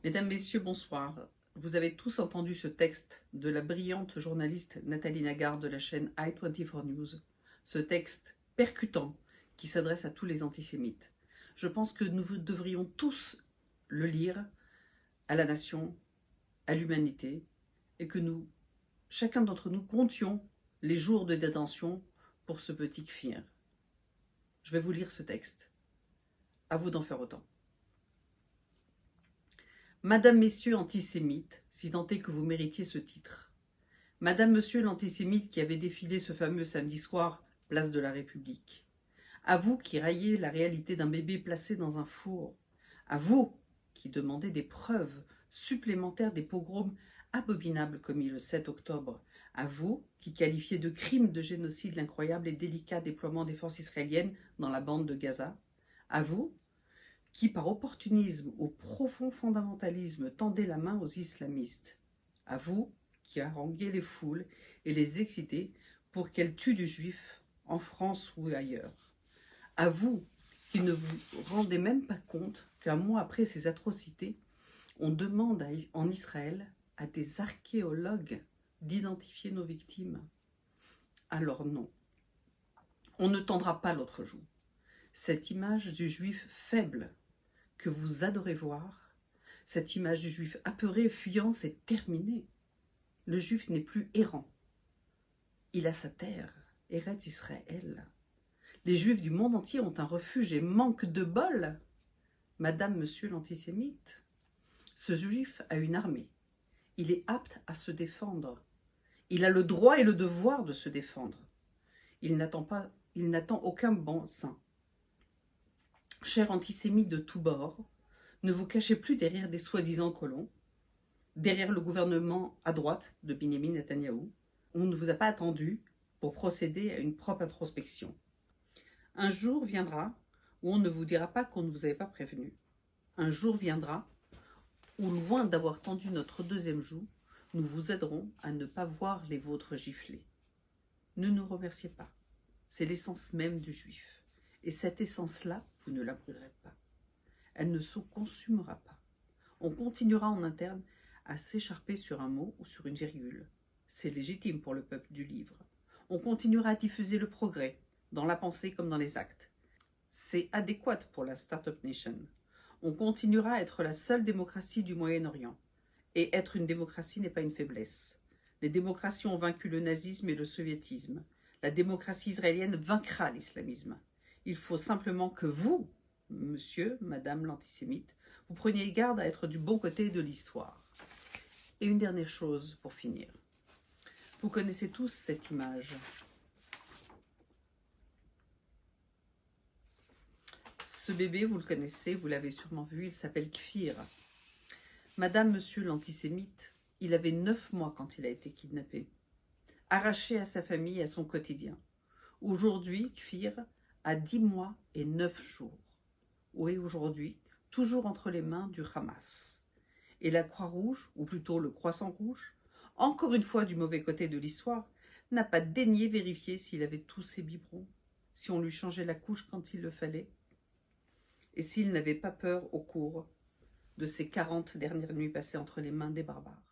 Mesdames, Messieurs, bonsoir. Vous avez tous entendu ce texte de la brillante journaliste Nathalie Nagar de la chaîne i24 News. Ce texte percutant qui s'adresse à tous les antisémites. Je pense que nous devrions tous le lire à la nation, à l'humanité, et que chacun d'entre nous, comptions les jours de détention pour ce petit Kfir. Je vais vous lire ce texte. À vous d'en faire autant. Madame, Messieurs antisémites, si tant est que vous méritiez ce titre. Madame, Monsieur l'antisémite qui avait défilé ce fameux samedi soir, place de la République. À vous qui raillez la réalité d'un bébé placé dans un four. À vous qui demandez des preuves supplémentaires des pogroms abominables commis le 7 octobre. À vous qui qualifiez de crime de génocide l'incroyable et délicat déploiement des forces israéliennes dans la bande de Gaza. À vous qui, par opportunisme ou profond fondamentalisme, tendait la main aux islamistes. À vous qui haranguez les foules et les excitez pour qu'elles tuent du juif en France ou ailleurs. À vous qui ne vous rendez même pas compte qu'un mois après ces atrocités, on demande en Israël à des archéologues d'identifier nos victimes. Alors non, on ne tendra pas l'autre joue. Cette image du juif faible que vous adorez voir, cette image du juif apeuré, fuyant, c'est terminé. Le juif n'est plus errant. Il a sa terre, Eretz Israël. Les juifs du monde entier ont un refuge et manque de bol. Madame, Monsieur l'antisémite, ce juif a une armée. Il est apte à se défendre. Il a le droit et le devoir de se défendre. Il n'attend aucun bon sein. Chers antisémites de tous bords, ne vous cachez plus derrière des soi-disant colons, derrière le gouvernement à droite de Benyamin Netanyahou. On ne vous a pas attendu pour procéder à une propre introspection. Un jour viendra où on ne vous dira pas qu'on ne vous avait pas prévenu. Un jour viendra où, loin d'avoir tendu notre deuxième joue, nous vous aiderons à ne pas voir les vôtres gifler. Ne nous remerciez pas. C'est l'essence même du juif. Et cette essence-là, vous ne la brûlerez pas. Elle ne se consumera pas. On continuera en interne à s'écharper sur un mot ou sur une virgule. C'est légitime pour le peuple du livre. On continuera à diffuser le progrès, dans la pensée comme dans les actes. C'est adéquat pour la Startup Nation. On continuera à être la seule démocratie du Moyen-Orient. Et être une démocratie n'est pas une faiblesse. Les démocraties ont vaincu le nazisme et le soviétisme. La démocratie israélienne vaincra l'islamisme. Il faut simplement que vous, monsieur, madame l'antisémite, vous preniez garde à être du bon côté de l'histoire. Et une dernière chose pour finir. Vous connaissez tous cette image. Ce bébé, vous le connaissez, vous l'avez sûrement vu, il s'appelle Kfir. Madame, monsieur l'antisémite, il avait 9 mois quand il a été kidnappé, arraché à sa famille et à son quotidien. Aujourd'hui, Kfir a 10 mois et 9 jours. Où est aujourd'hui, toujours entre les mains du Hamas. Et la Croix-Rouge, ou plutôt le Croissant Rouge, encore une fois du mauvais côté de l'histoire, n'a pas daigné vérifier s'il avait tous ses biberons, si on lui changeait la couche quand il le fallait, et s'il n'avait pas peur au cours de ces 40 dernières nuits passées entre les mains des barbares.